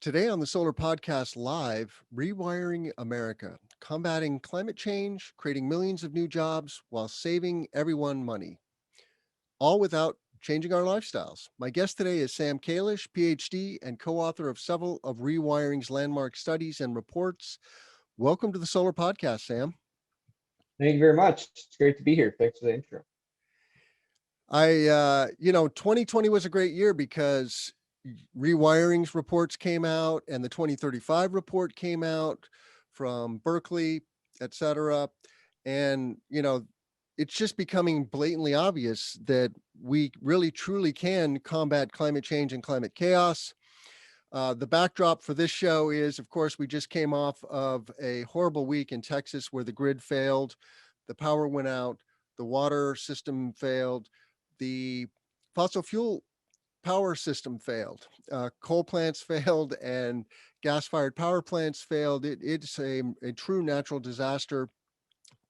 Today on the Solar Podcast Live, Rewiring America, combating climate change, creating millions of new jobs while saving everyone money, all without changing our lifestyles. My guest today is Sam Calicsh, PhD and co-author of several of Rewiring's landmark studies and reports. Welcome to the Solar Podcast, Sam. Thank you very much. It's great to be here. Thanks for the intro. 2020 was a great year because Rewiring's reports came out and the 2035 report came out from Berkeley, et cetera. And, it's just becoming blatantly obvious that we really truly can combat climate change and climate chaos. The backdrop for this show is, of course, we just came off of a horrible week in Texas where the grid failed, the power went out, the water system failed, the fossil fuel power system failed, coal plants failed, and gas-fired power plants failed. It's a true natural disaster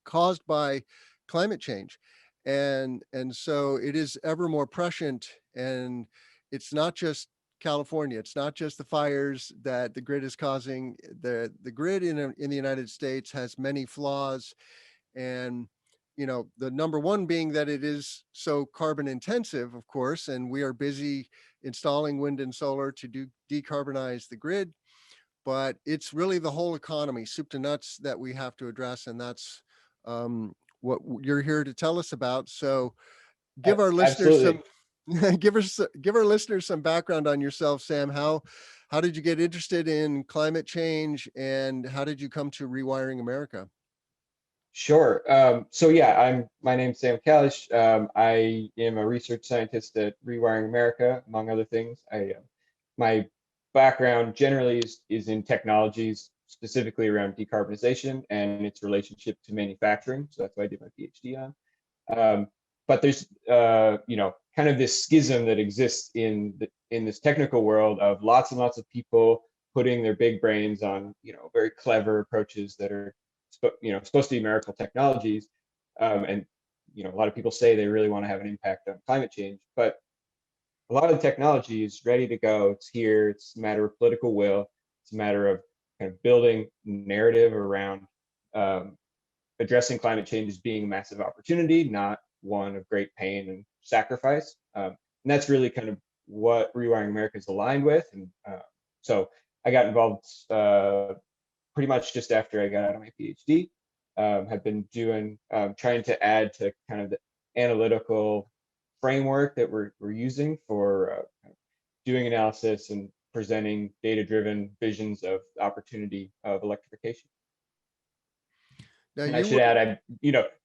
caused by climate change. And so it is ever more prescient, and it's not just California. It's not just the fires that the grid is causing. The grid in the United States has many flaws, and the number one being that it is so carbon intensive, of course, and we are busy installing wind and solar to decarbonize the grid. But it's really the whole economy, soup to nuts, that we have to address, and that's what you're here to tell us about. So give our listeners Absolutely. some give our listeners some background on yourself, Sam. How did you get interested in climate change, and how did you come to Rewiring America? Sure. My name's Sam Calicsh. I am a research scientist at Rewiring America, among other things. My background generally is in technologies, specifically around decarbonization and its relationship to manufacturing. So that's what I did my PhD on. But there's kind of this schism that exists in this technical world of lots and lots of people putting their big brains on very clever approaches that are supposed to be miracle technologies, and a lot of people say they really want to have an impact on climate change, but a lot of the technology is ready to go. It's here. It's a matter of political will. It's a matter of kind of building narrative around addressing climate change as being a massive opportunity, not one of great pain and sacrifice. And that's really kind of what Rewiring America is aligned with. And so I got involved pretty much just after I got out of my PhD. Have been trying to add to kind of the analytical framework that we're using for doing analysis and presenting data-driven visions of the opportunity of electrification. Now, and I should add, I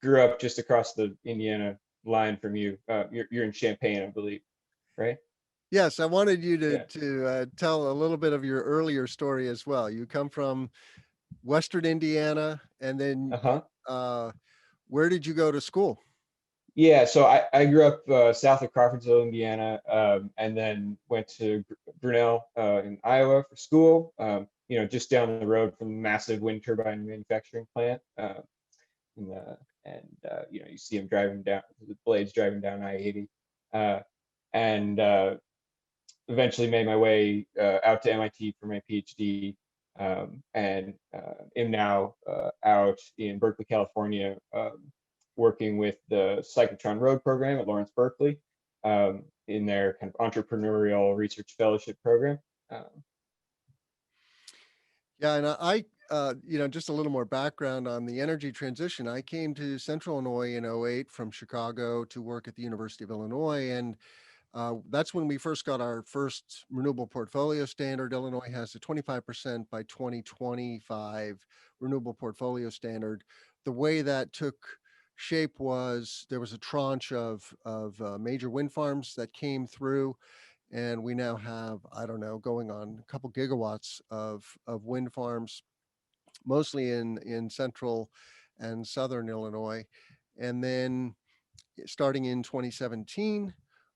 grew up just across the Indiana line from you. You're in Champaign, I believe, right? Yes, I wanted you to tell a little bit of your earlier story as well. You come from Western Indiana, and then where did you go to school? Yeah, so I grew up south of Crawfordsville, Indiana, and then went to Grinnell in Iowa for school. Just down the road from the massive wind turbine manufacturing plant. You see them driving down, the blades driving down I-80, and eventually made my way out to MIT for my PhD, and am now out in Berkeley, California, working with the Cyclotron Road program at Lawrence Berkeley, in their kind of entrepreneurial research fellowship program. Yeah, and I just a little more background on the energy transition. I came to Central Illinois in 2008 from Chicago to work at the University of Illinois, and that's when we first got our first renewable portfolio standard. Illinois has a 25% by 2025 renewable portfolio standard. The way that took shape was there was a tranche of major wind farms that came through, and we now have, I don't know, going on a couple gigawatts of wind farms, mostly in central and southern Illinois. And then starting in 2017,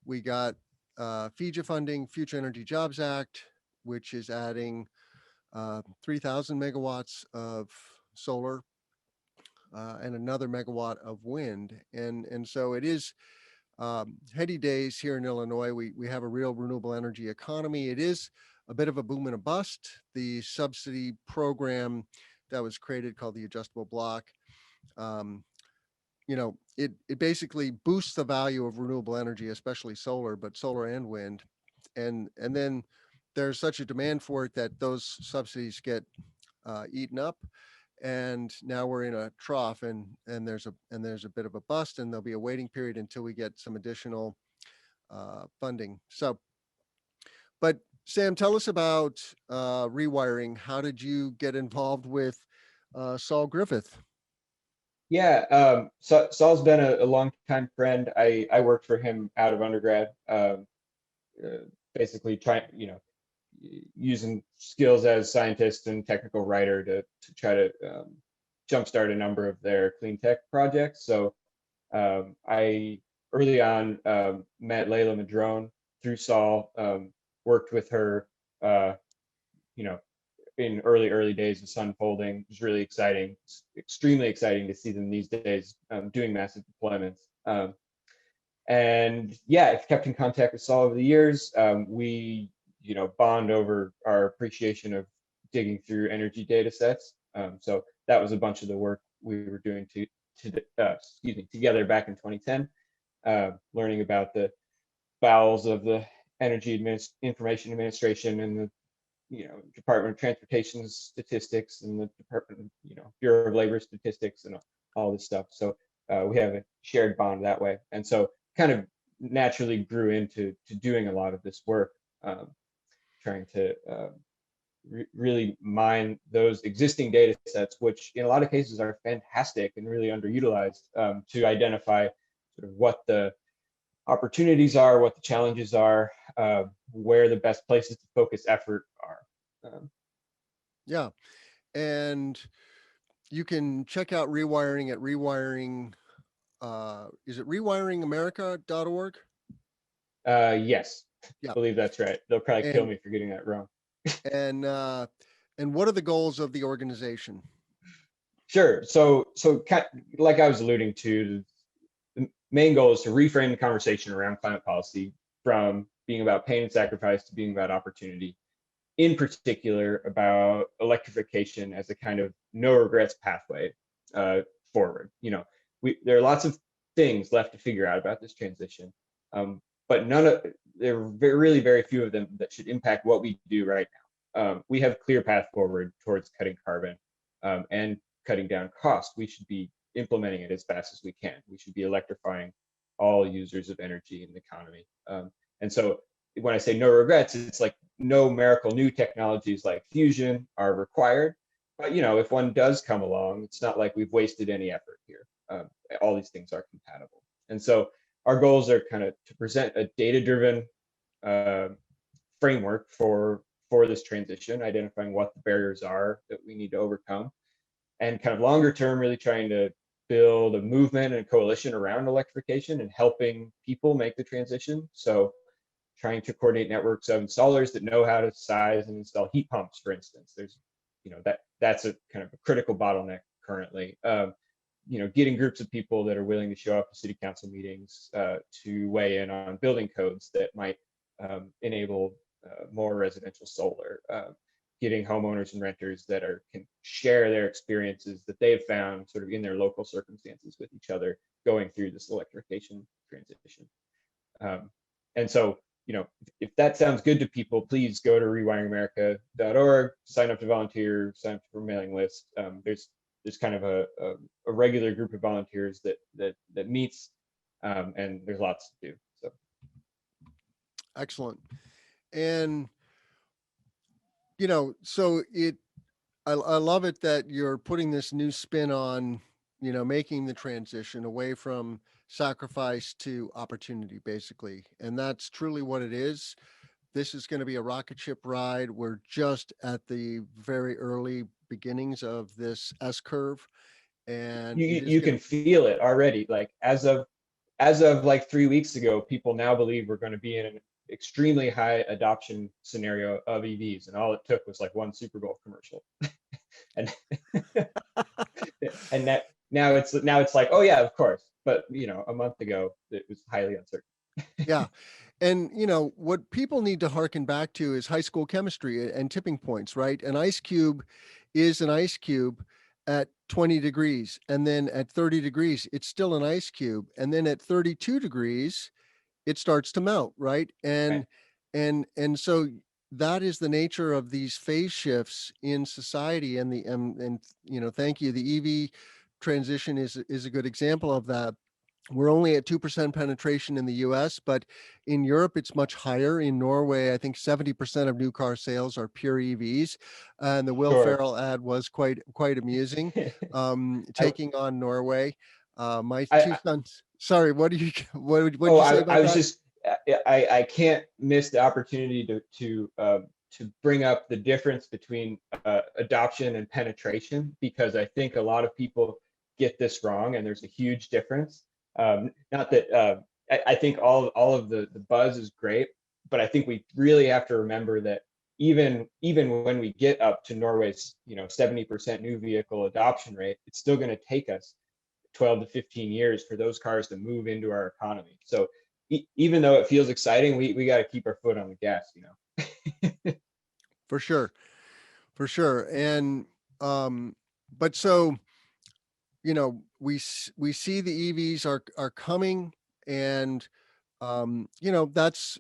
we got FEJA funding, Future Energy Jobs Act, which is adding 3,000 megawatts of solar and another megawatt of wind. And so it is heady days here in Illinois. We have a real renewable energy economy. It is a bit of a boom and a bust. The subsidy program that was created called the adjustable block, um, it basically boosts the value of renewable energy, especially solar, but solar and wind. And then there's such a demand for it that those subsidies get eaten up. And now we're in a trough, and there's a bit of a bust, and there'll be a waiting period until we get some additional funding. So, but Sam, tell us about rewiring. How did you get involved with Saul Griffith? Yeah, Saul's been a long time friend. I worked for him out of undergrad, basically trying, using skills as scientist and technical writer to try to jumpstart a number of their clean tech projects. So I early on met Layla Madrone through Saul, worked with her, you know, in early days of Sun folding. It was really exciting. It's extremely exciting to see them these days doing massive deployments. And yeah, I've kept in contact with Saul over the years. We, bond over our appreciation of digging through energy data sets. So that was a bunch of the work we were doing together back in 2010, learning about the bowels of the Information Administration and the Department of Transportation statistics and the Department, Bureau of Labor statistics and all this stuff. So we have a shared bond that way, and so kind of naturally grew into doing a lot of this work, trying to really mine those existing data sets, which in a lot of cases are fantastic and really underutilized, to identify sort of what the opportunities are, what the challenges are, where the best places to focus effort are. Yeah. And you can check out rewiring at is it rewiringamerica.org? Yes, I Yeah. believe that's right. They'll probably kill And me for getting that wrong. and what are the goals of the organization? Sure. So like I was alluding to, the main goal is to reframe the conversation around climate policy from being about pain and sacrifice to being about opportunity, in particular about electrification as a kind of no regrets pathway forward. There are lots of things left to figure out about this transition, but there are really very few of them that should impact what we do right now. We have a clear path forward towards cutting carbon and cutting down cost. We should be implementing it as fast as we can. We should be electrifying all users of energy in the economy. And so when I say no regrets, it's like no miracle new technologies like fusion are required. But if one does come along, it's not like we've wasted any effort here. All these things are compatible. And so our goals are kind of to present a data-driven framework for this transition, identifying what the barriers are that we need to overcome, and kind of longer term, really trying to build a movement and a coalition around electrification and helping people make the transition. So trying to coordinate networks of installers that know how to size and install heat pumps, for instance. There's, that's a kind of a critical bottleneck currently. Getting groups of people that are willing to show up to city council meetings to weigh in on building codes that might enable more residential solar. Getting homeowners and renters that can share their experiences that they've found sort of in their local circumstances with each other going through this electrification transition. And so, if that sounds good to people, please go to rewiringamerica.org, sign up to volunteer, sign up for a mailing list. There's kind of a regular group of volunteers that meets, and there's lots to do. So Excellent. And so I love it that you're putting this new spin on, making the transition away from sacrifice to opportunity, basically. And that's truly what it is. This is going to be a rocket ship ride. We're just at the very early beginnings of this S curve. And you can feel it already. Like as of like 3 weeks ago, people now believe we're going to be in an extremely high adoption scenario of EVs, and all it took was like one Super Bowl commercial. and and that now it's like, oh yeah, of course. But a month ago it was highly uncertain. Yeah. And, you know, what people need to hearken back to is high school chemistry and tipping points, right? An ice cube is an ice cube at 20 degrees. And then at 30 degrees, it's still an ice cube. And then at 32 degrees, it starts to melt, right? Right. And so that is the nature of these phase shifts in society. And you know, thank you. The EV transition is a good example of that. We're only at 2% penetration in the US, but in Europe, it's much higher. In Norway, I think 70% of new car sales are pure EVs. And the Will Sure. Ferrell ad was quite amusing, I, taking on Norway. My two I, sons, sorry, what did oh, you say I about was that? just, I can't miss the opportunity to bring up the difference between adoption and penetration, because I think a lot of people get this wrong, and there's a huge difference. Not that I think all of the buzz is great, but I think we really have to remember that even when we get up to Norway's 70% new vehicle adoption rate, it's still going to take us 12 to 15 years for those cars to move into our economy. So even though it feels exciting, we got to keep our foot on the gas, For sure, for sure. And but so, you know, we see the EVs are coming, and you know, that's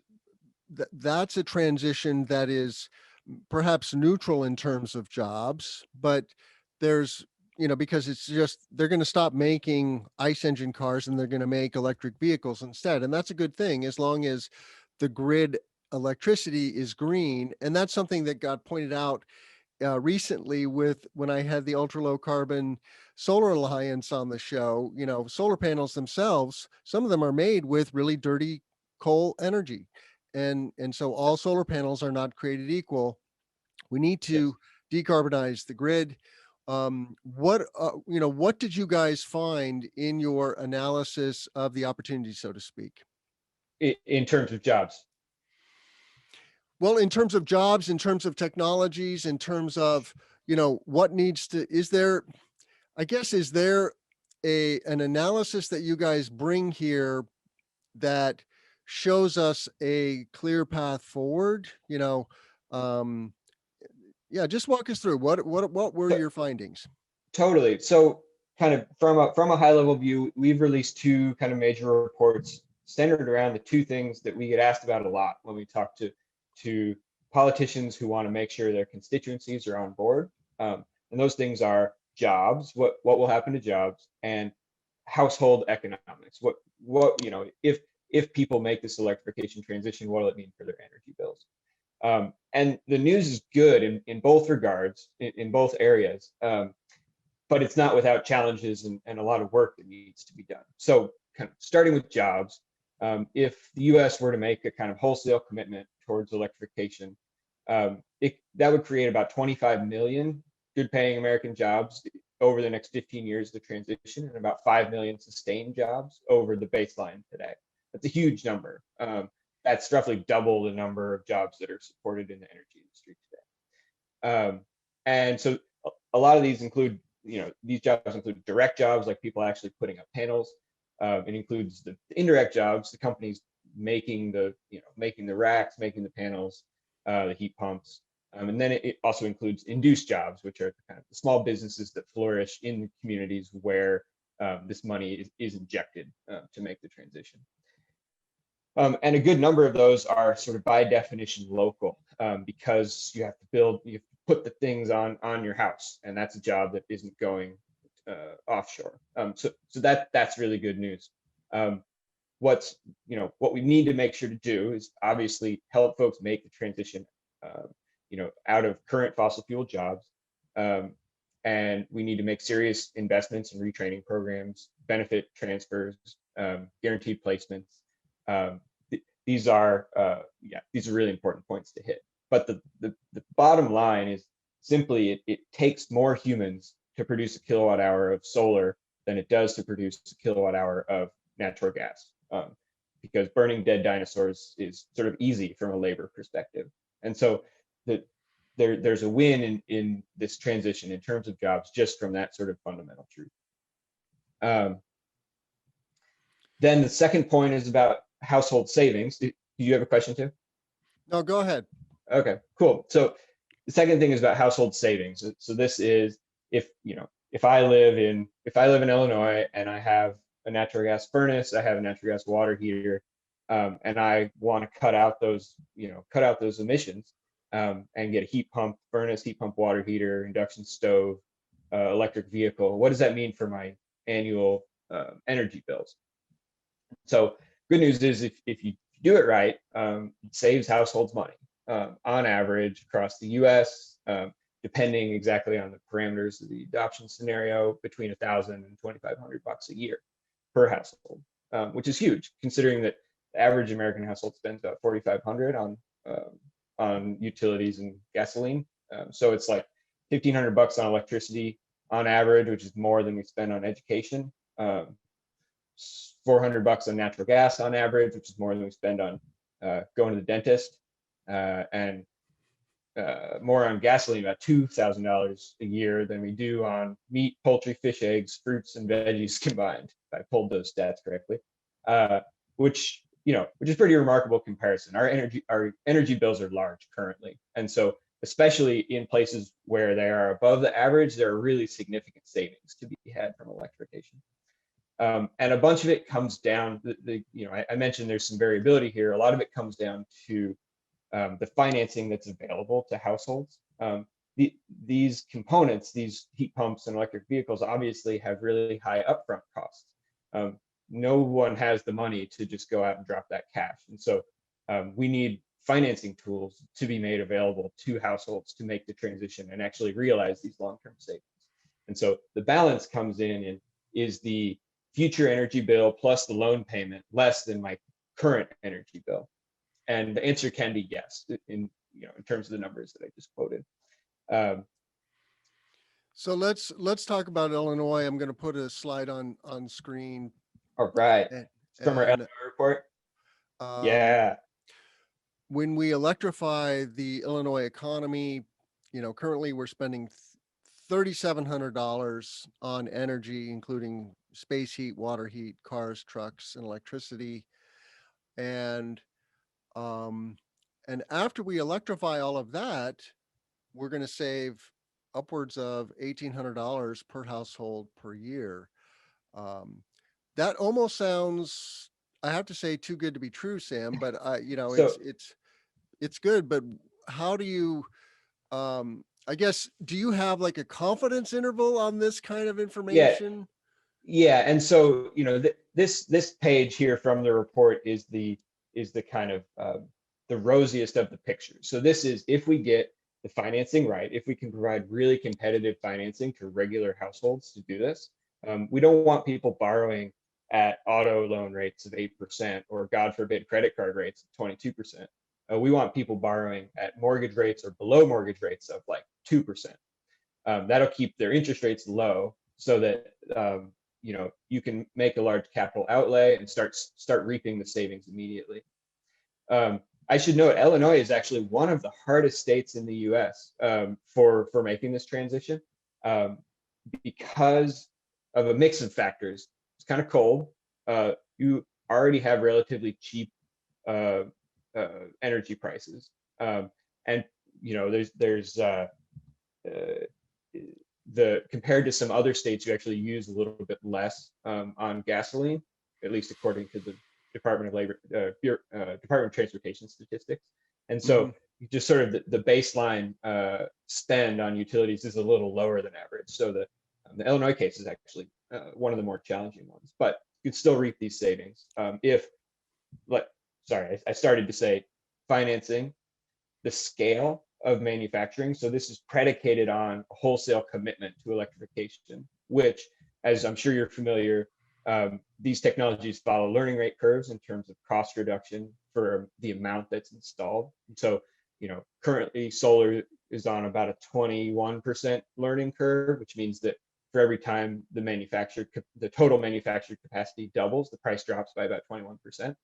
a transition that is perhaps neutral in terms of jobs, but there's, you know, because it's just they're going to stop making ICE engine cars and they're going to make electric vehicles instead. And that's a good thing as long as the grid electricity is green. And that's something that got pointed out recently with when I had the ultra low carbon solar alliance on the show. You know, solar panels themselves, some of them are made with really dirty coal energy. And so all solar panels are not created equal. We need Yes. to decarbonize the grid. What did you guys find in your analysis of the opportunity, so to speak? In terms of jobs. Well, in terms of jobs, in terms of technologies, in terms of, you know, what needs to, is there, I guess, is there an analysis that you guys bring here that shows us a clear path forward? You know, um, yeah, just walk us through what were So, your findings? totally. So kind of from a high level view, we've released two kind of major reports centered around the two things that we get asked about a lot when we talk to politicians who want to make sure their constituencies are on board. And those things are jobs, what will happen to jobs, and household economics. If people make this electrification transition, what will it mean for their energy bills? And the news is good in both regards, in both areas. But it's not without challenges and a lot of work that needs to be done. So kind of starting with jobs, if the US were to make a kind of wholesale commitment towards electrification, that would create about 25 million good paying American jobs over the next 15 years of the transition, and about 5 million sustained jobs over the baseline today. That's a huge number. That's roughly double the number of jobs that are supported in the energy industry today. And so a lot of these include, these jobs include direct jobs, like people actually putting up panels. It includes the indirect jobs, the companies making making the racks, making the panels, the heat pumps. And then it also includes induced jobs, which are kind of the small businesses that flourish in communities where this money is injected to make the transition. And a good number of those are sort of by definition local, because you have to put the things on your house, and that's a job that isn't going offshore. So that's really good news. What we need to make sure to do is obviously help folks make the transition, out of current fossil fuel jobs. And we need to make serious investments in retraining programs, benefit transfers, guaranteed placements. These are really important points to hit. But the bottom line is simply it takes more humans to produce a kilowatt hour of solar than it does to produce a kilowatt hour of natural gas, because burning dead dinosaurs is sort of easy from a labor perspective. And so there's a win in this transition in terms of jobs just from that sort of fundamental truth. Then the second point is about household savings. Do you have a question too? No, go ahead. Okay, cool. So the second thing is about household savings. So this is if I live in Illinois and I have a natural gas furnace, I have a natural gas water heater, and I want to cut out those emissions, and get a heat pump furnace, heat pump water heater, induction stove, electric vehicle. What does that mean for my annual energy bills? So good news is if you do it right, it saves households money on average across the U.S. Depending exactly on the parameters of the adoption scenario, between $1,000 and $2,500 a year per household, which is huge considering that the average American household spends about $4,500 on utilities and gasoline. So it's like $1,500 on electricity on average, which is more than we spend on education. $400 on natural gas on average, which is more than we spend on going to the dentist, and more on gasoline, about $2,000 a year than we do on meat, poultry, fish, eggs, fruits, and veggies combined. If I pulled those stats correctly, which is pretty remarkable comparison. Our energy bills are large currently, and so especially in places where they are above the average, there are really significant savings to be had from electrification. And a bunch of it comes down, I mentioned there's some variability here. A lot of it comes down to the financing that's available to households. These components, these heat pumps and electric vehicles, obviously have really high upfront costs. No one has the money to just go out and drop that cash. And so we need financing tools to be made available to households to make the transition and actually realize these long-term savings. And so the balance comes in is the future energy bill plus the loan payment less than my current energy bill? And the answer can be yes, in terms of the numbers that I just quoted. So let's talk about Illinois. I'm going to put a slide on screen. All right, from our Illinois report. Yeah. When we electrify the Illinois economy, currently we're spending $3,700 on energy, including space heat, water heat, cars, trucks, and electricity. And after we electrify all of that, we're going to save upwards of $1,800 per household per year. That almost sounds, I have to say, too good to be true, Sam. But it's good. But how do you? I guess, do you have like a confidence interval on this kind of information? Yeah, and so this page here from the report is the kind of the rosiest of the pictures. So this is if we get the financing right, if we can provide really competitive financing to regular households to do this. We don't want people borrowing at auto loan rates of 8% or, God forbid, credit card rates of 22%. We want people borrowing at mortgage rates or below mortgage rates of like 2%. That'll keep their interest rates low so that you can make a large capital outlay and start reaping the savings immediately. I should note Illinois is actually one of the hardest states in the U.S. For making this transition because of a mix of factors. It's kind of cold. You already have relatively cheap energy prices, and there's compared to some other states, you actually use a little bit less on gasoline, at least according to the Department of Labor, Department of Transportation statistics. And so just sort of the baseline spend on utilities is a little lower than average. So the Illinois case is actually one of the more challenging ones, but you could still reap these savings I started to say financing, the scale of manufacturing. So this is predicated on a wholesale commitment to electrification, which, as I'm sure you're familiar, these technologies follow learning rate curves in terms of cost reduction for the amount that's installed. So, currently solar is on about a 21% learning curve, which means that for every time the total manufactured capacity doubles, the price drops by about 21%.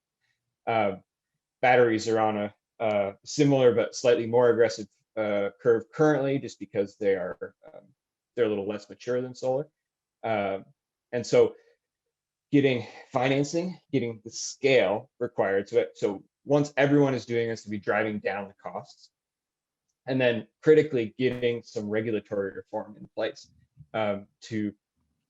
Batteries are on a similar but slightly more aggressive curve currently, just because they're a little less mature than solar. And so getting financing, getting the scale required. So once everyone is doing this, to be driving down the costs, and then critically getting some regulatory reform in place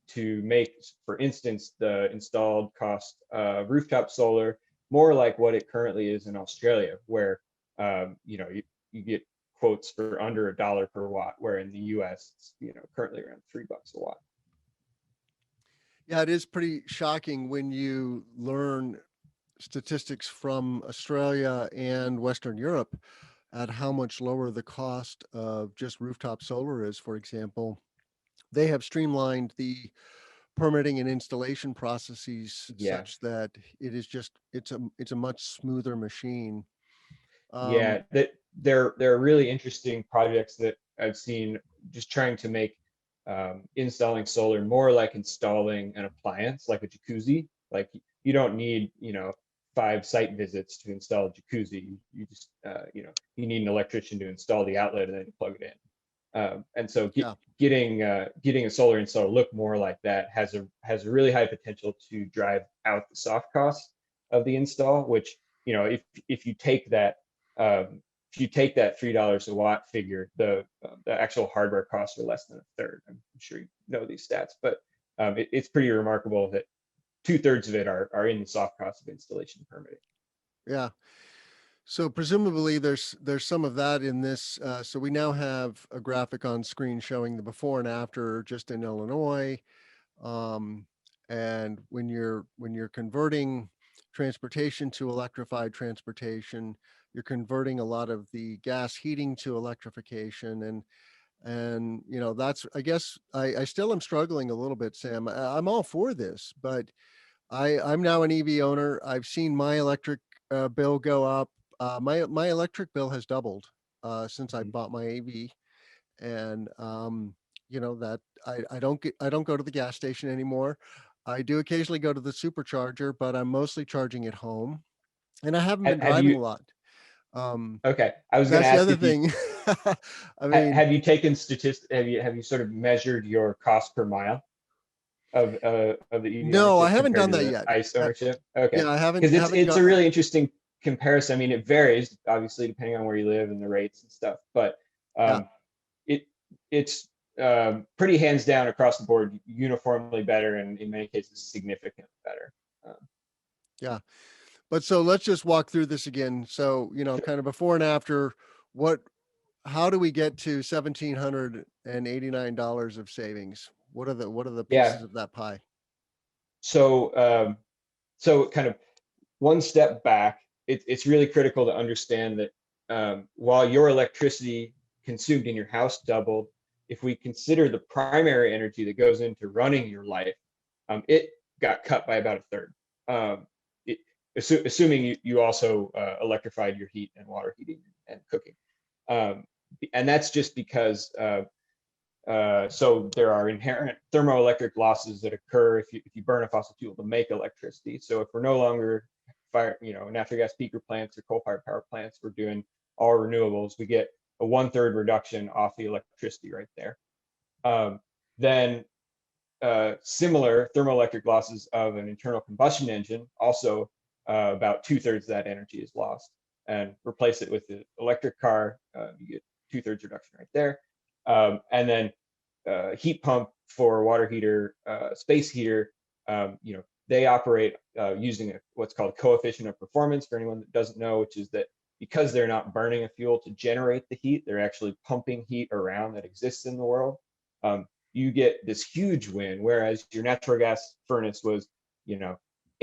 to make, for instance, the installed cost of rooftop solar more like what it currently is in Australia, where you get quotes for under $1 per watt, where in the US it's currently around $3 a watt. Yeah, it is pretty shocking when you learn statistics from Australia and Western Europe at how much lower the cost of just rooftop solar is. For example, they have streamlined the permitting and installation processes Yeah, such that it is just it's a much smoother machine. yeah, that there are really interesting projects that I've seen just trying to make installing solar more like installing an appliance, like a jacuzzi. Like you don't need 5 site visits to install a jacuzzi. You just you need an electrician to install the outlet and then you plug it in. And so Yeah, getting a solar install look more like that has a really high potential to drive out the soft costs of the install. Which if you take that $3 a watt figure, the actual hardware costs are less than a third. I'm sure you know these stats, but it's pretty remarkable that 2/3 of it are in the soft cost of installation permitting. yeah. So presumably there's some of that in this. So we now have a graphic on screen showing the before and after just in Illinois. Um, and when you're converting transportation to electrified transportation, you're converting a lot of the gas heating to electrification. And that's, I guess, I still am struggling a little bit, Sam. I'm all for this, but I'm now an EV owner. I've seen my electric bill go up. My electric bill has doubled since I Mhm. bought my AV, and that I don't go to the gas station anymore. I do occasionally go to the supercharger, but I'm mostly charging at home, and I haven't been Have driving a you? lot. Um, Okay, I was going to that's the ask other if you thing. I mean, have you taken statistics. Have you sort of measured your cost per mile of the EV no, I ownership haven't compared done to that the yet. ICE Uh, ownership? Okay, yeah, I haven't because haven't it's got. a really interesting comparison. I mean, it varies obviously depending on where you live and the rates and stuff, but Yeah, um, it it's pretty hands down across the board, uniformly better, and in many cases significantly better. Um, yeah. But so let's just walk through this again. So, sure. kind of before and after, what, how do we get to $1,789 of savings? What are the Yeah. pieces of that pie? So so kind of one step back, it's really critical to understand that while your electricity consumed in your house doubled, if we consider the primary energy that goes into running your life, it got cut by about a third. Um, it, assuming you also electrified your heat and water heating and cooking. Um, and that's just because so there are inherent thermoelectric losses that occur if you burn a fossil fuel to make electricity. So if we're no longer natural gas peaker plants or coal-fired power plants, we're doing all renewables, we get a 1/3 reduction off the electricity right there. Then similar thermoelectric losses of an internal combustion engine, also about 2/3 of that energy is lost. And replace it with the electric car, you get 2/3 reduction right there. And then heat pump for water heater, space heater, they operate using what's called coefficient of performance, for anyone that doesn't know, which is that because they're not burning a fuel to generate the heat, they're actually pumping heat around that exists in the world. You get this huge win, whereas your natural gas furnace was,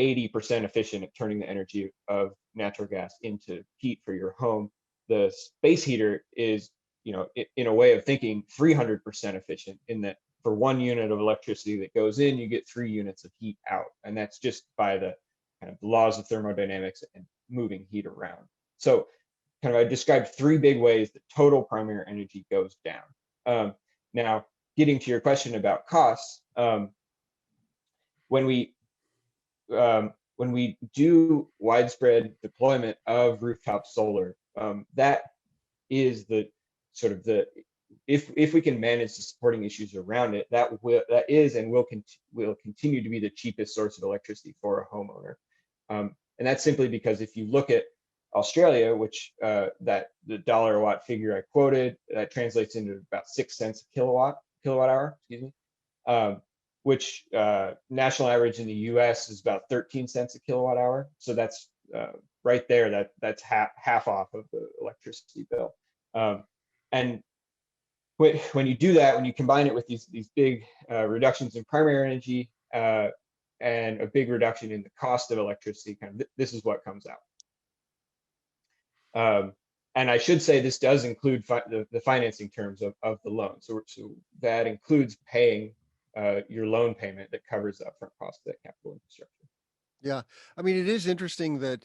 80% efficient at turning the energy of natural gas into heat for your home. The space heater is, in a way of thinking, 300% efficient in that for 1 unit of electricity that goes in, you get 3 units of heat out. And that's just by the kind of laws of thermodynamics and moving heat around. So kind of I described 3 big ways that total primary energy goes down. Now, getting to your question about costs, when we do widespread deployment of rooftop solar, that is the sort of the if we can manage the supporting issues around it, that is and will continue to be the cheapest source of electricity for a homeowner. And that's simply because if you look at Australia, which that the dollar a watt figure I quoted, that translates into about 6 cents a kilowatt hour, excuse me. Which national average in the U.S. is about 13 cents a kilowatt hour. So that's right there. That's half off of the electricity bill. And when you do that, when you combine it with these big reductions in primary energy and a big reduction in the cost of electricity, kind of this is what comes out. And I should say this does include the financing terms of the loan. So that includes paying your loan payment that covers the upfront cost of that capital infrastructure. Yeah. I mean, it is interesting that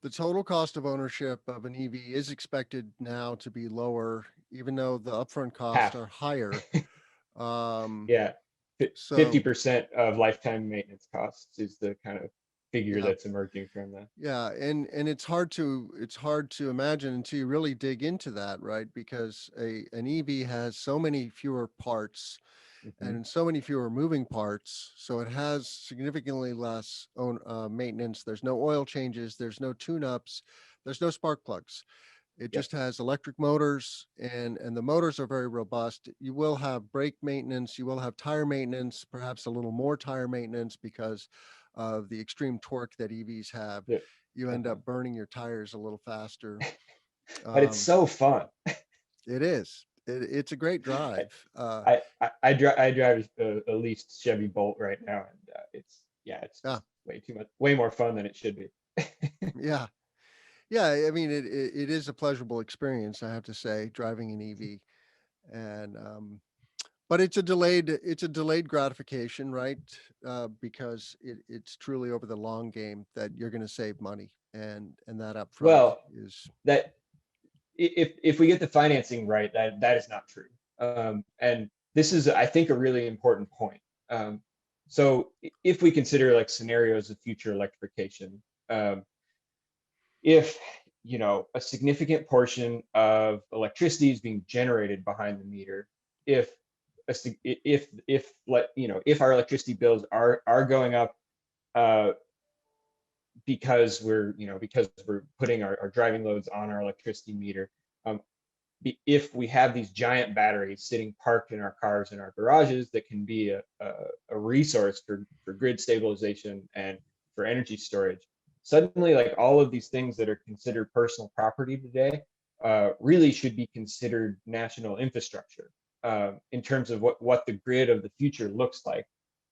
the total cost of ownership of an EV is expected now to be lower, even though the upfront costs Half. are higher. Um, Yeah. so 50% of lifetime maintenance costs is the kind of figure yeah, that's emerging from that. yeah. And it's hard to imagine until you really dig into that, right? Because an EV has so many fewer parts Mhm. and so many fewer moving parts. So it has significantly less maintenance. There's no oil changes. There's no tune-ups. There's no spark plugs. It Yep. just has electric motors, and the motors are very robust. You will have brake maintenance. You will have tire maintenance, perhaps a little more tire maintenance because of the extreme torque that EVs have. Yep. You end Uh-huh. up burning your tires a little faster. But it's Um, so fun. it is. It's a great drive. I drive a leased Chevy Bolt right now, and it's Yeah, just way more fun than it should be. yeah. Yeah, I mean, it is a pleasurable experience, I have to say, driving an EV, and but it's a delayed gratification, right? Because it's truly over the long game that you're going to save money, and that upfront Well, is that if we get the financing right, that is not true. And this is, I think, a really important point. So if we consider like scenarios of future electrification, if a significant portion of electricity is being generated behind the meter, if if our electricity bills are going up uh, because we're putting our driving loads on our electricity meter, um, if we have these giant batteries sitting parked in our cars in our garages that can be a resource for grid stabilization and for energy storage, suddenly like all of these things that are considered personal property today really should be considered national infrastructure in terms of what the grid of the future looks like.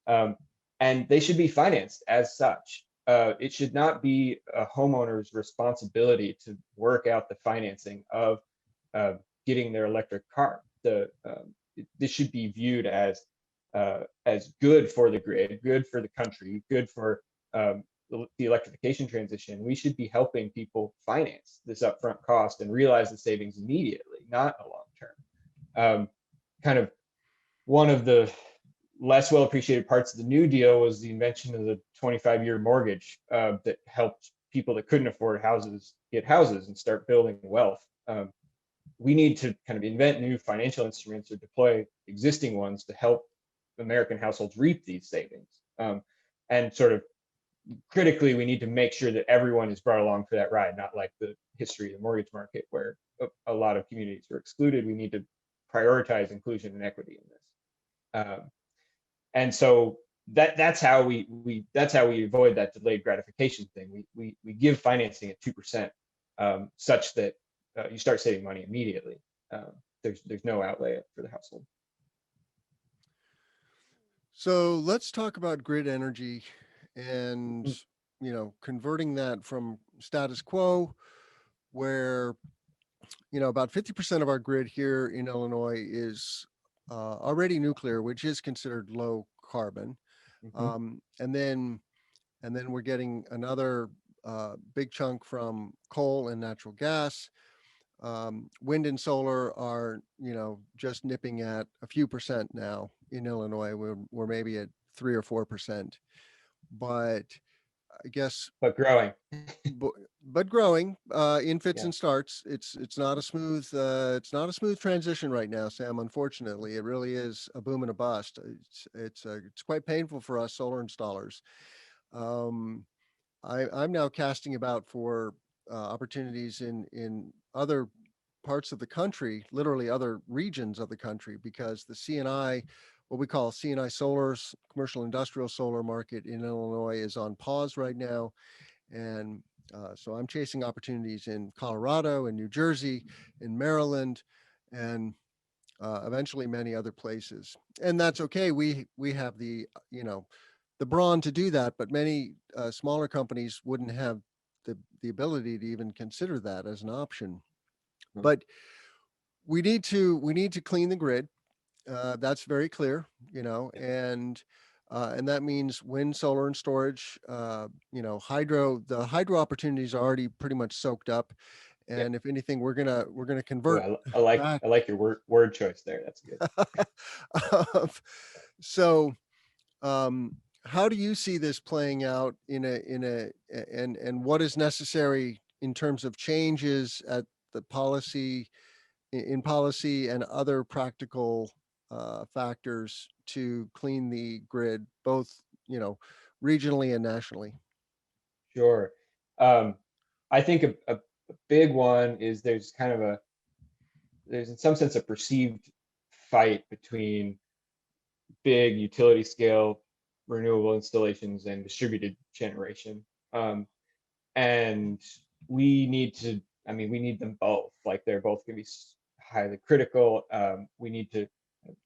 Um, and they should be financed as such. It should not be a homeowner's responsibility to work out the financing of uh, getting their electric car. This should be viewed as good for the grid, good for the country, good for the electrification transition. We should be helping people finance this upfront cost and realize the savings immediately, not a long term. Kind of one of the less well appreciated parts of the New Deal was the invention of the 25-year mortgage that helped people that couldn't afford houses get houses and start building wealth. We need to kind of invent new financial instruments or deploy existing ones to help American households reap these savings. And sort of critically, we need to make sure that everyone is brought along for that ride, not like the history of the mortgage market where a lot of communities were excluded. We need to prioritize inclusion and equity in this. And so that's how we avoid that delayed gratification thing. We give financing at 2%, such that you start saving money immediately. There's no outlay for the household. so let's talk about grid energy and converting that from status quo where about 50% of our grid here in Illinois is already nuclear, which is considered low carbon. Mm-hmm. And then we're getting another big chunk from coal and natural gas. Wind and solar are, just nipping at a few percent now in Illinois. We're maybe at 3 or 4%, but I guess, But growing. but growing in fits Yeah. and starts. It's not a smooth transition right now, Sam. Unfortunately, it really is a boom and a bust. It's quite painful for us solar installers. I'm now casting about for opportunities in other parts of the country, literally other regions of the country, because the CNI, what we call CNI solar, commercial industrial solar market in Illinois is on pause right now. And so I'm chasing opportunities in Colorado and New Jersey, in Maryland, and eventually many other places. And that's okay. We have the, the brawn to do that, but many smaller companies wouldn't have the ability to even consider that as an option. Mhm. But we need to clean the grid. That's very clear, and that means wind, solar, and storage. The hydro opportunities are already pretty much soaked up, Yeah. and if anything, we're gonna Ooh, convert back. I like your word choice there. That's good. So, um, how do you see this playing out and what is necessary in terms of changes at the policy in policy and other practical factors to clean the grid, both regionally and nationally? Sure. Um, I think a big one is there's in some sense a perceived fight between big utility scale renewable installations and distributed generation. Um, and we need to, we need them both. Like they're both going to be highly critical. We need to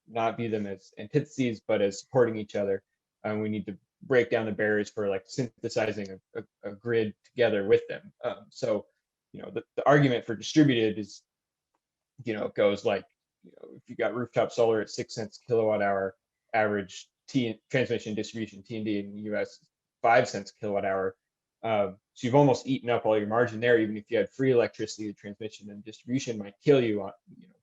not view them as antitheses, but as supporting each other. We need to break down the barriers for like synthesizing a grid together with them. So, the argument for distributed is, goes like, if you got rooftop solar at 6 cents kilowatt hour, average transmission distribution T&D in the US, 5 cents kilowatt hour. So you've almost eaten up all your margin there. Even if you had free electricity, the transmission and distribution might kill you on,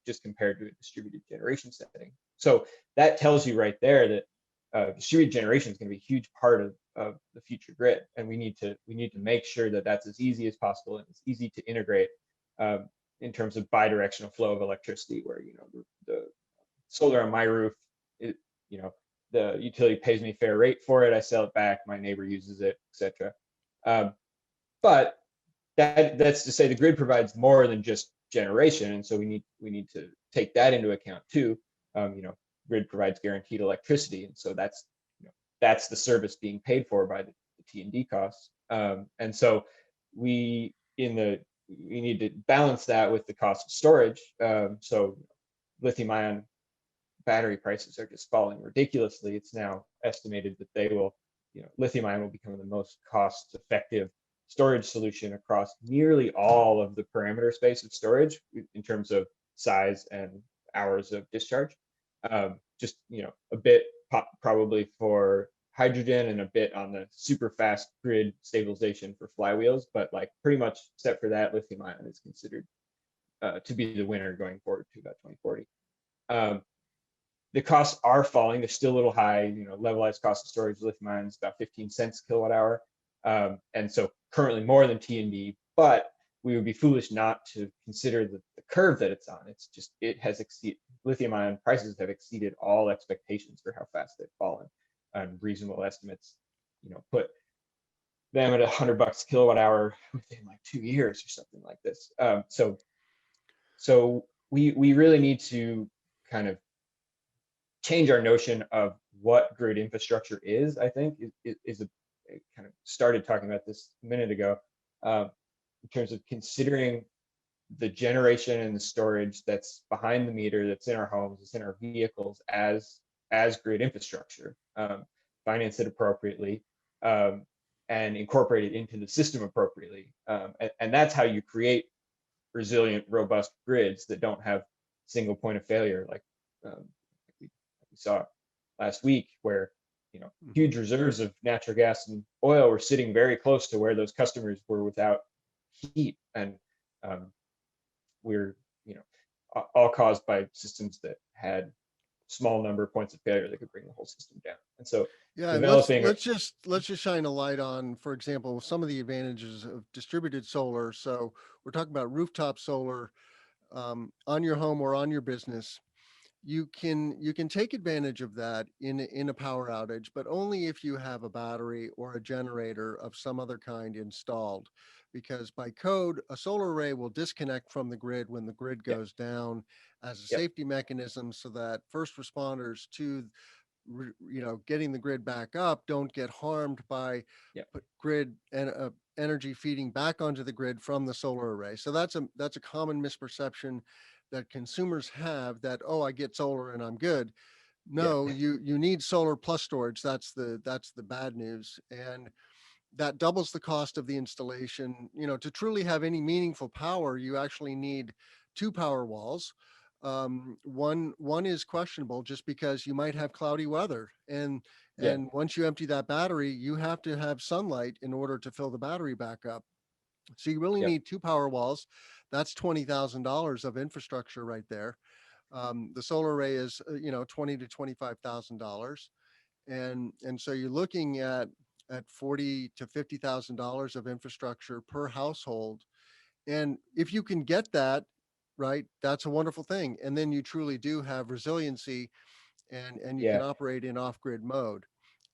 just compared to a distributed generation setting. So that tells you right there that distributed generation is going to be a huge part of the future grid, and we need to make sure that that's as easy as possible and it's easy to integrate. In terms of bidirectional flow of electricity, where the solar on my roof, it, the utility pays me fair rate for it. I sell it back. My neighbor uses it, etc. But that's to say the grid provides more than just generation, and so we need to take that into account too. Grid provides guaranteed electricity, and so that's the service being paid for by the T&D costs. And so we in the we need to balance that with the cost of storage. So lithium ion battery prices are just falling ridiculously. It's now estimated that lithium ion will become the most cost effective storage solution across nearly all of the parameter space of storage in terms of size and hours of discharge. Just, a bit probably for hydrogen and a bit on the super fast grid stabilization for flywheels, but like pretty much except for that, lithium ion is considered to be the winner going forward to about 2040. The costs are falling. They're still a little high. Levelized cost of storage lithium ion is about 15 cents kilowatt hour, and so currently more than T&D. But we would be foolish not to consider the curve that it's on. It has exceeded, lithium ion prices have exceeded all expectations for how fast they've fallen. Reasonable estimates, put them at $100 kilowatt hour within like 2 years or something like this. So we really need to kind of change our notion of what grid infrastructure is. I think is a kind of started talking about this a minute ago, in terms of considering the generation and the storage that's behind the meter, that's in our homes, that's in our vehicles as grid infrastructure, finance it appropriately, and incorporate it into the system appropriately. And that's how you create resilient, robust grids that don't have single point of failure, like we saw last week, where huge reserves of natural gas and oil were sitting very close to where those customers were without heat, and we're all caused by systems that had small number of points of failure that could bring the whole system down. And so Yeah, and let's developing let's just let's just shine a light on, for example, some of the advantages of distributed solar. So we're talking about rooftop solar on your home or on your business. You can take advantage of that in a power outage, but only if you have a battery or a generator of some other kind installed. because by code, a solar array will disconnect from the grid when the grid Yep. goes down as a Yep. safety mechanism so that first responders to getting the grid back up don't get harmed by Yep. grid and energy feeding back onto the grid from the solar array. So that's a common misperception that consumers have, that, oh, I get solar and I'm good. Yep. No, you need solar plus storage. That's the bad news. And that doubles the cost of the installation. To truly have any meaningful power, you actually need two power walls. One is questionable just because you might have cloudy weather, and Yep. once you empty that battery, you have to have sunlight in order to fill the battery back up. So you really Yep. need two power walls. That's $20,000 of infrastructure right there. The solar array is $20 to $25,000, and so you're looking at $40 to $50,000 of infrastructure per household. And if you can get that right, that's a wonderful thing. And then you truly do have resiliency, and you can Yeah. operate in off-grid mode.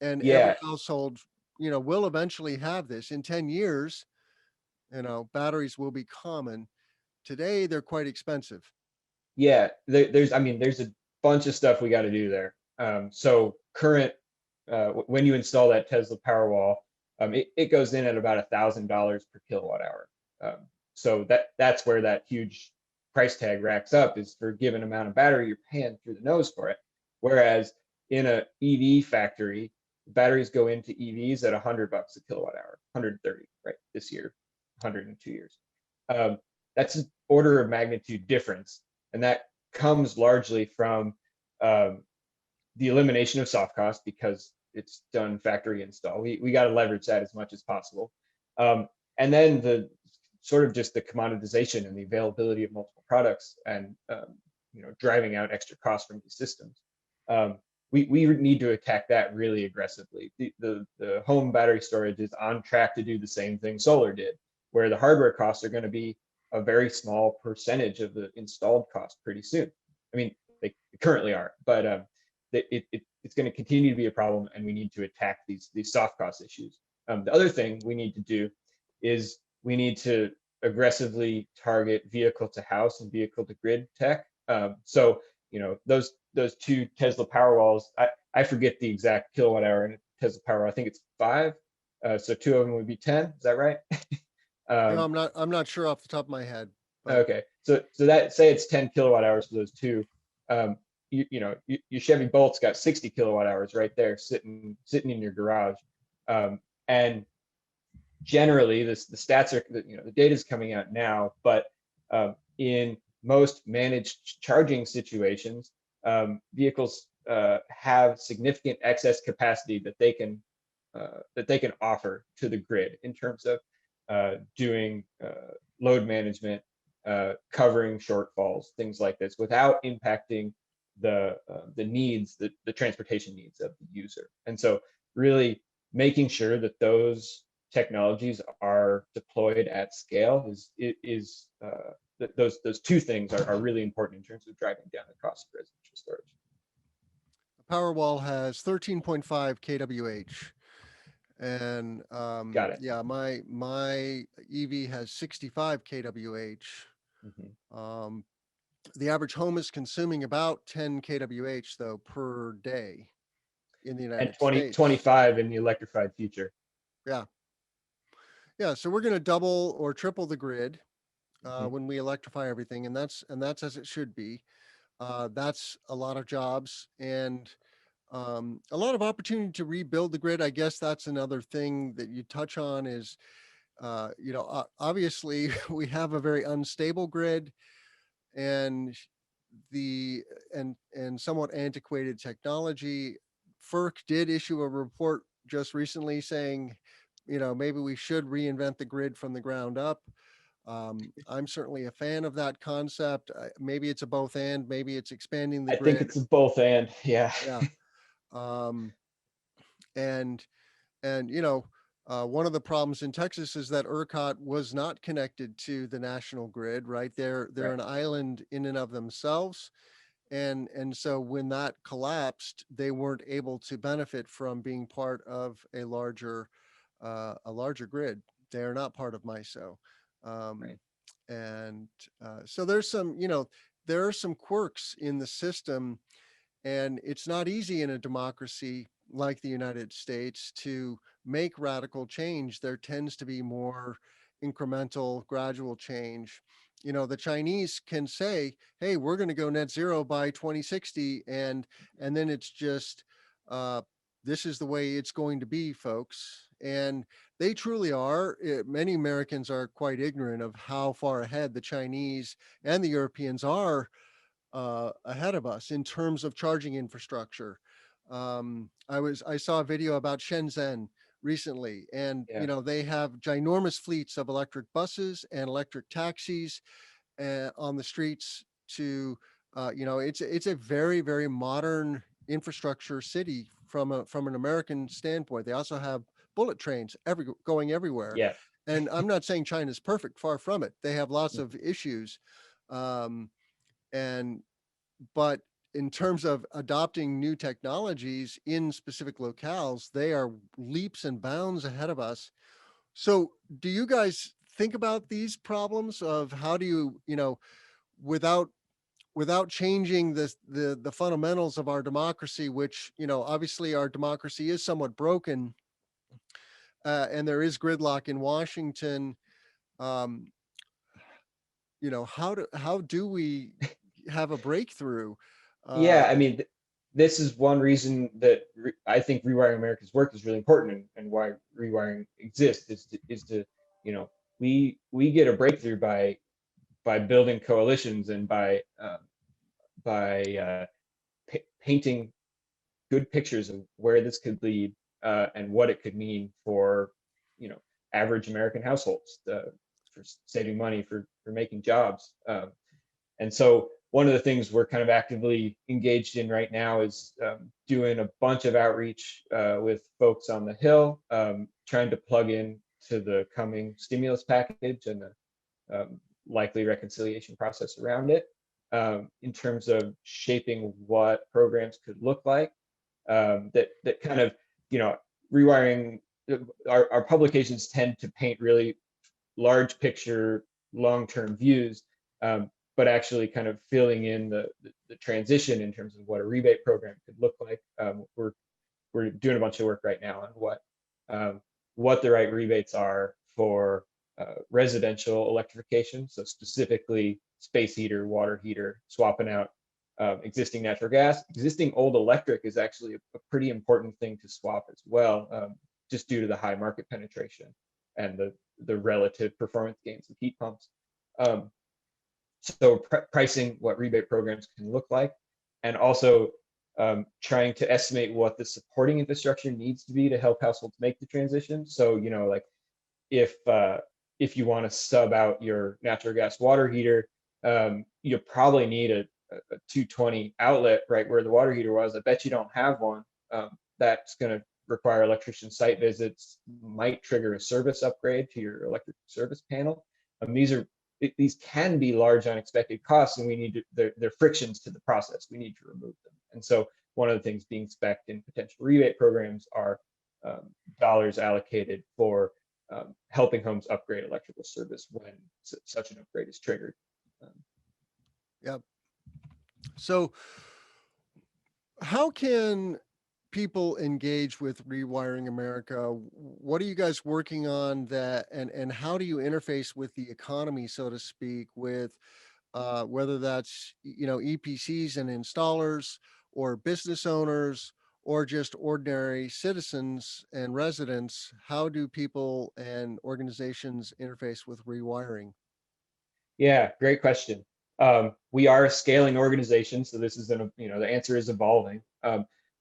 And every Yeah. household, will eventually have this. In 10 years, batteries will be common. Today, they're quite expensive. Yeah. I mean, there's a bunch of stuff we got to do there. So current, when you install that Tesla Powerwall, it goes in at about $1,000 per kilowatt hour. So that's where that huge price tag racks up, is for a given amount of battery you're paying through the nose for it. Whereas in a EV factory, batteries go into EVs at $100 a kilowatt hour, 130, right? This year, 102 years. Um, that's an order of magnitude difference, and that comes largely from um, the elimination of soft cost, because it's done factory install. We got to leverage that as much as possible. And then the sort of just the commoditization and the availability of multiple products, and driving out extra costs from these systems. Um, we need to attack that really aggressively. The home battery storage is on track to do the same thing solar did, where the hardware costs are going to be a very small percentage of the installed cost pretty soon. I mean, they currently are, but it's going to continue to be a problem, and we need to attack these soft cost issues. The other thing we need to do is we need to aggressively target vehicle to house and vehicle to grid tech. So those two Tesla Powerwalls, I forget the exact kilowatt hour in a Tesla Powerwall. I think it's 5. So two of them would be 10. Is that right? I'm not sure off the top of my head, but Okay, so that, say it's 10 kilowatt hours for those two. Your Chevy Bolt's got 60 kilowatt hours right there sitting in your garage. And generally, the stats are, the data is coming out now, but in most managed charging situations, vehicles have significant excess capacity that they can offer to the grid in terms of doing load management, covering shortfalls, things like this, without impacting the needs, the transportation needs of the user. And so, really making sure that those technologies are deployed at scale those two things are really important in terms of driving down the cost of residential storage. Powerwall has 13.5 kWh. And Got it. yeah, my EV has 65 kWh. Mhm. Um, the average home is consuming about 10 kWh though per day in the And United 20, States. 25 in the electrified future. Yeah, yeah. So we're going to double or triple the grid Mhm. when we electrify everything, and that's as it should be. That's a lot of jobs and a lot of opportunity to rebuild the grid. I guess that's another thing that you touch on is, obviously we have a very unstable grid, and the and somewhat antiquated technology. FERC did issue a report just recently saying, maybe we should reinvent the grid from the ground up. I'm certainly a fan of that concept. Maybe it's a both and, maybe it's expanding the I think grid. it's a both and, yeah. Yeah. Um, and one of the problems in Texas is that ERCOT was not connected to the national grid, right? They're Right. an island in and of themselves. And so when that collapsed, they weren't able to benefit from being part of a larger grid. They are not part of MISO. Um, Right. and so there's some, there are some quirks in the system, and it's not easy in a democracy like the United States to make radical change. There tends to be more incremental, gradual change. The Chinese can say, "Hey, we're going to go net zero by 2060," and then it's just, uh, this is the way it's going to be, folks. And they truly are. Many Americans are quite ignorant of how far ahead the Chinese and the Europeans are ahead of us in terms of charging infrastructure. I saw a video about Shenzhen recently, and Yeah. they have ginormous fleets of electric buses and electric taxis on the streets. It's a very, very modern infrastructure city from an American standpoint. They also have bullet trains going everywhere. Yeah. And I'm not saying China's perfect, far from it. They have lots Mm. of issues. Um, and but in terms of adopting new technologies in specific locales, they are leaps and bounds ahead of us. So do you guys think about these problems of how do you, without changing the fundamentals of our democracy, which, obviously our democracy is somewhat broken, and there is gridlock in Washington. um, how do we have a breakthrough? Yeah, uh, I mean, this is one reason that I think Rewiring America's work is really important, and why rewiring exists is to, you know, we get a breakthrough by building coalitions, and by painting good pictures of where this could lead, and what it could mean for, you know, average American households, for saving money, for making jobs. And so one of the things we're kind of actively engaged in right now is, doing a bunch of outreach, with folks on the Hill, trying to plug in to the coming stimulus package and the, likely reconciliation process around it, in terms of shaping what programs could look like, that kind of, you know, rewiring. Our publications tend to paint really large picture, long-term views, but actually kind of filling in the transition in terms of what a rebate program could look like. We're doing a bunch of work right now on what the right rebates are for, residential electrification. So specifically space heater, water heater, swapping out, existing natural gas. Existing old electric is actually a pretty important thing to swap as well, just due to the high market penetration and the relative performance gains of heat pumps. Um, so pricing what rebate programs can look like, and also, trying to estimate what the supporting infrastructure needs to be to help households make the transition. So, like if you want to sub out your natural gas water heater, you probably need a 220 outlet right where the water heater was. I bet you don't have one. That's going to require electrician site visits, might trigger a service upgrade to your electric service panel. These can be large unexpected costs, and we need to, they're frictions to the process. We need to remove them. And so one of the things being spec'd in potential rebate programs are, dollars allocated for, helping homes upgrade electrical service when such an upgrade is triggered. Um, yeah. So how can people engage with Rewiring America? What are you guys working on that, and how do you interface with the economy, so to speak, with whether that's EPCs and installers, or business owners, or just ordinary citizens and residents? How do people and organizations interface with Rewiring? Yeah, great question. We are a scaling organization, so this is the answer is evolving.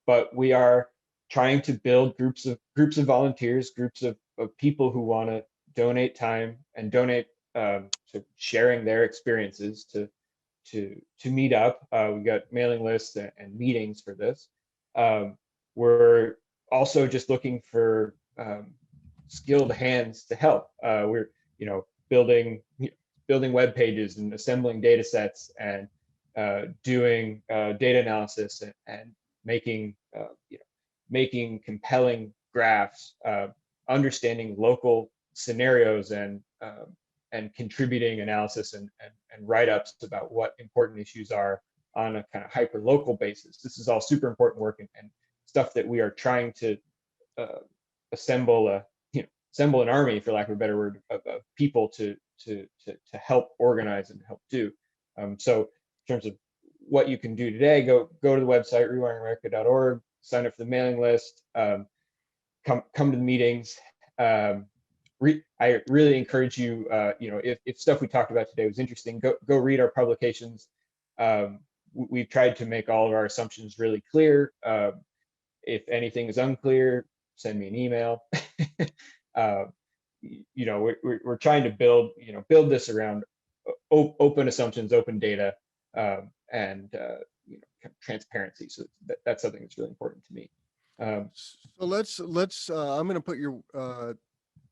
But we are trying to build groups of volunteers, groups of people who want to donate time and donate, to sharing their experiences to meet up. We've got mailing lists and meetings for this. We're also just looking for, skilled hands to help. We're, building web pages and assembling data sets, and, doing, data analysis, and making, making compelling graphs, understanding local scenarios and contributing analysis and write-ups about what important issues are on a kind of hyper local basis. This is all super important work and stuff that we are trying to assemble assemble an army, for lack of a better word, of people to help organize and help do. So in terms of what you can do today, go to the website rewiringamerica.org, sign up for the mailing list, come to the meetings. I really encourage you, if stuff we talked about today was interesting, go read our publications. We've tried to make all of our assumptions really clear. If anything is unclear, send me an email. We're trying to build this around open assumptions, open data, and transparency. So that's something that's really important to me. So let's I'm going to put your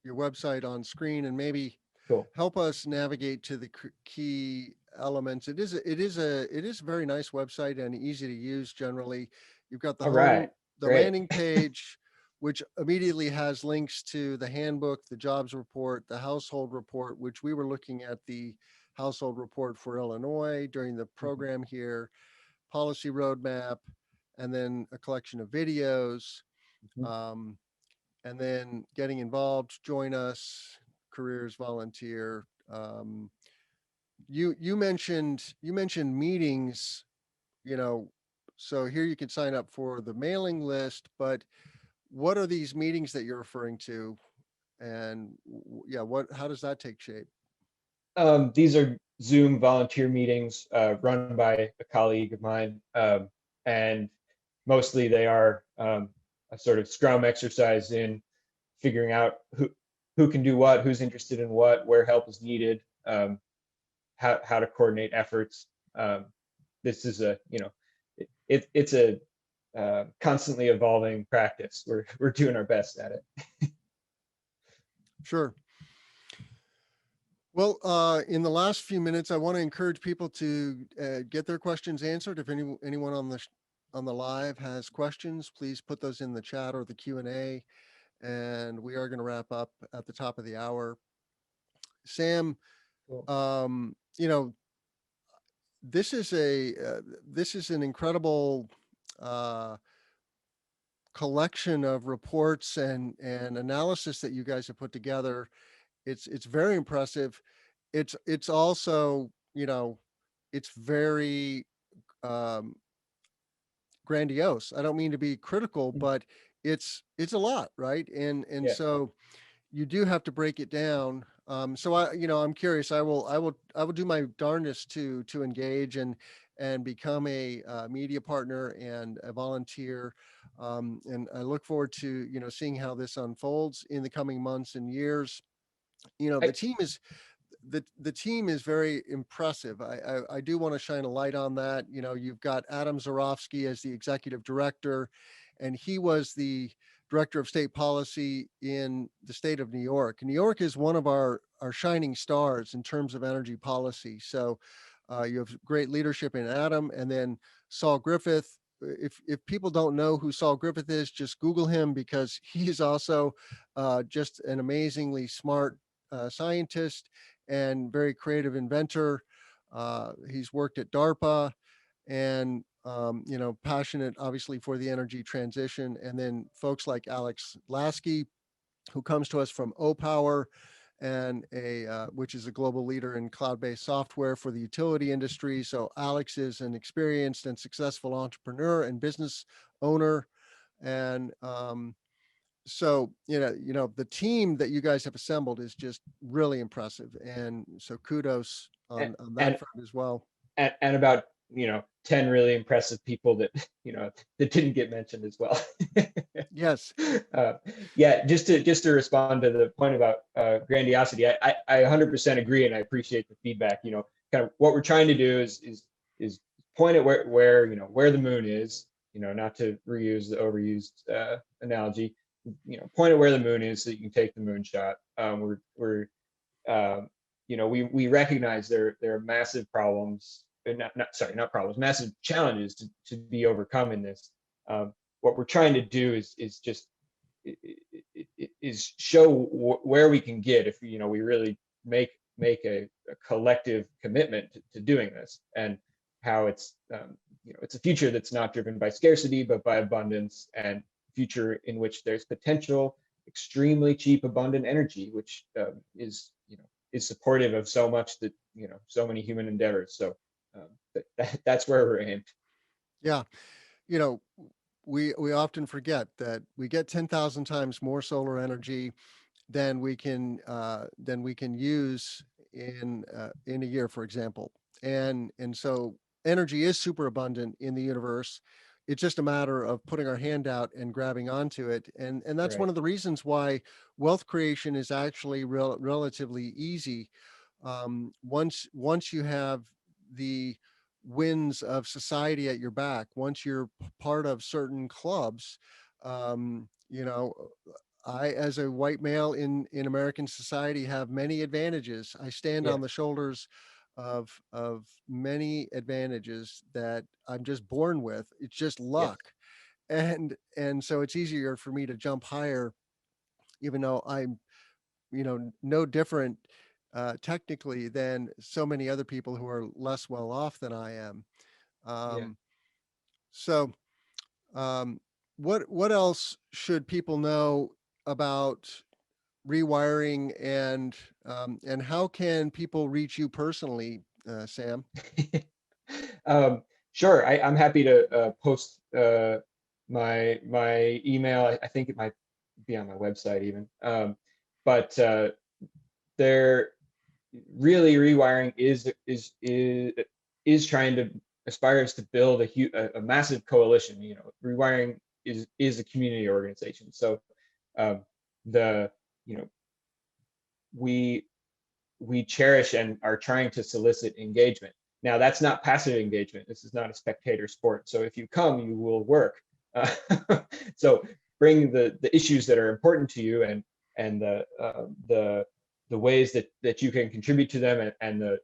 website on screen and maybe Cool. help us navigate to the key elements. It is a very nice website and easy to use generally. You've got the All right. the Great. landing page, which immediately has links to the handbook, the jobs report, the household report, which we were looking at the household report for Illinois during the program here, policy roadmap, and then a collection of videos, and then getting involved, join us, careers, volunteer. You mentioned meetings, so here you can sign up for the mailing list, but what are these meetings that you're referring to? And how does that take shape? These are Zoom volunteer meetings run by a colleague of mine, and mostly they are a sort of Scrum exercise in figuring out who can do what, who's interested in what, where help is needed, how to coordinate efforts. This is it's a constantly evolving practice. We're doing our best at it. Sure. Well, in the last few minutes, I want to encourage people to get their questions answered. If anyone on the live has questions, please put those in the chat or the Q&A, and we are going to wrap up at the top of the hour. Sam, Cool. this is an incredible collection of reports and analysis that you guys have put together. It's very impressive. It's also, it's very grandiose. I don't mean to be critical, but it's a lot, right? And Yeah. so you do have to break it down. So I'm curious. I will do my darndest to engage and become a media partner and a volunteer. And I look forward to seeing how this unfolds in the coming months and years. The team is very impressive. I do want to shine a light on that. You've got Adam Zarofsky as the executive director, and he was the director of state policy in the state of New York. New York is one of our shining stars in terms of energy policy. So you have great leadership in Adam, and then Saul Griffith. If people don't know who Saul Griffith is, just Google him, because he's also just an amazingly smart scientist and very creative inventor. He's worked at DARPA and, passionate obviously for the energy transition. And then folks like Alex Lasky, who comes to us from OPower, and which is a global leader in cloud-based software for the utility industry. So Alex is an experienced and successful entrepreneur and business owner. And so the team that you guys have assembled is just really impressive, and so kudos on that front as well. And about 10 really impressive people that that didn't get mentioned as well. Yes. Yeah, just to respond to the point about grandiosity, I 100% agree, and I appreciate the feedback. Kind of what we're trying to do is point at where the moon is. Not to reuse the overused analogy. Point at where the moon is so you can take the moonshot. We recognize there are massive problems, not problems, massive challenges to be overcome in this. What we're trying to do is just is show where we can get if we really make a collective commitment to doing this, and how it's a future that's not driven by scarcity but by abundance, and future in which there's potential extremely cheap abundant energy, which is supportive of so much that so many human endeavors. So that's where we're aimed. Yeah. You know, we often forget that we get 10,000 times more solar energy than we can use in a year, for example. And so energy is super abundant in the universe. It's just a matter of putting our hand out and grabbing onto it. And that's one Right. of the reasons why wealth creation is actually relatively easy. Once you have the winds of society at your back, once you're part of certain clubs, you know, I, as a white male in American society, have many advantages. I stand Yeah. on the shoulders of many advantages that I'm just born with. It's just Yes. luck, and so it's easier for me to jump higher, even though I'm no different technically than so many other people who are less well off than I am. Yeah. Um, so um, what else should people know about rewiring, and how can people reach you personally, Sam? um, sure. I'm happy to post my email. I think it might be on my website even. But there really rewiring is trying to aspires to build a massive coalition. Rewiring is a community organization. So um, the you know we we cherish and are trying to solicit engagement. Now, that's not passive engagement. This is not a spectator sport. So if you come, you will work. Uh, so bring the issues that are important to you, and the ways that you can contribute to them, and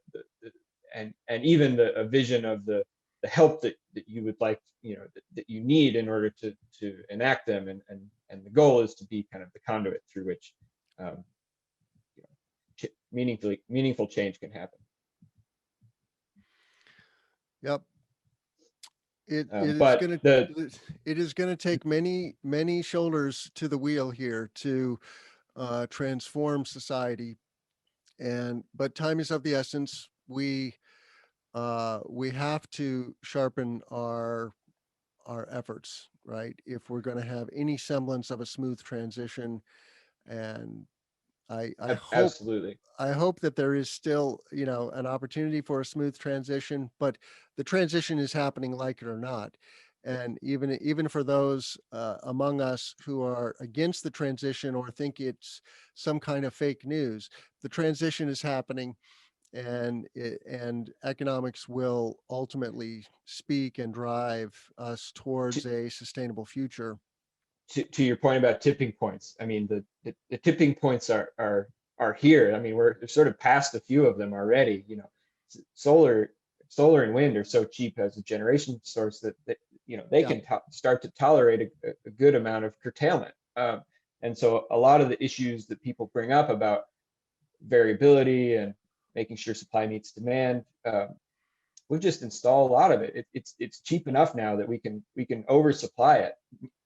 and even a vision of the help that you would like, that you need in order to enact them, and the goal is to be kind of the conduit through which um, meaningful change can happen. Yep. But the It is gonna take many shoulders to the wheel here to transform society, and but time is of the essence. We have to sharpen our efforts, right, if we're going to have any semblance of a smooth transition. And I hope absolutely. I hope that there is still, an opportunity for a smooth transition, but the transition is happening, like it or not. And even for those among us who are against the transition or think it's some kind of fake news, the transition is happening, and economics will ultimately speak and drive us to, towards a sustainable future. to your point about tipping points, I mean the tipping points are here. I mean, we're sort of past a few of them already. Solar solar and wind are so cheap as a generation source that they Yeah. can start to tolerate a good amount of curtailment. And so a lot of the issues that people bring up about variability and making sure supply meets demand, we've just installed a lot of it. It's cheap enough now that we can oversupply it.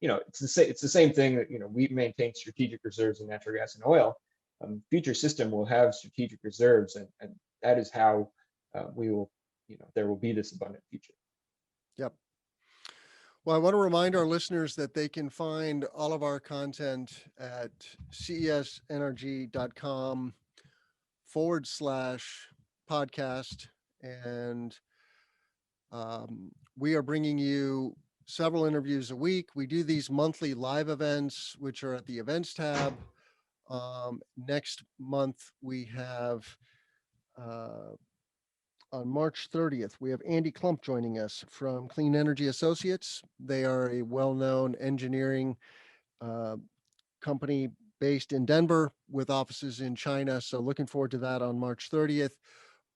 It's the same thing that we maintain strategic reserves in natural gas and oil. Future system will have strategic reserves, and that is how we will there will be this abundant future. Yep. Well, I want to remind our listeners that they can find all of our content at cesnrg.com/podcast. And we are bringing you several interviews a week. We do these monthly live events, which are at the events tab. Next month, we have uh, on March 30th, we have Andy Klump joining us from Clean Energy Associates. They are a well-known engineering uh, company based in Denver with offices in China. So looking forward to that on March 30th.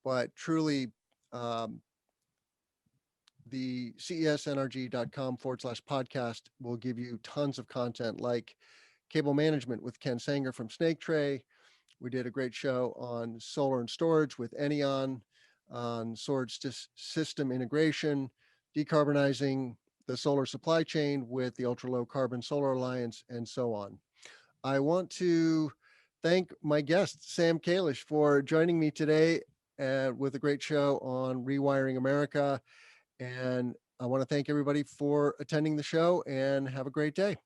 But truly, um, the cesnrg.com/podcast will give you tons of content like cable management with Ken Sanger from Snake Tray. We did a great show on solar and storage with Enion, on storage system integration, decarbonizing the solar supply chain with the Ultra Low Carbon Solar Alliance, and so on. I want to thank my guest, Sam Calicsh, for joining me today with a great show on Rewiring America. And I want to thank everybody for attending the show, and have a great day.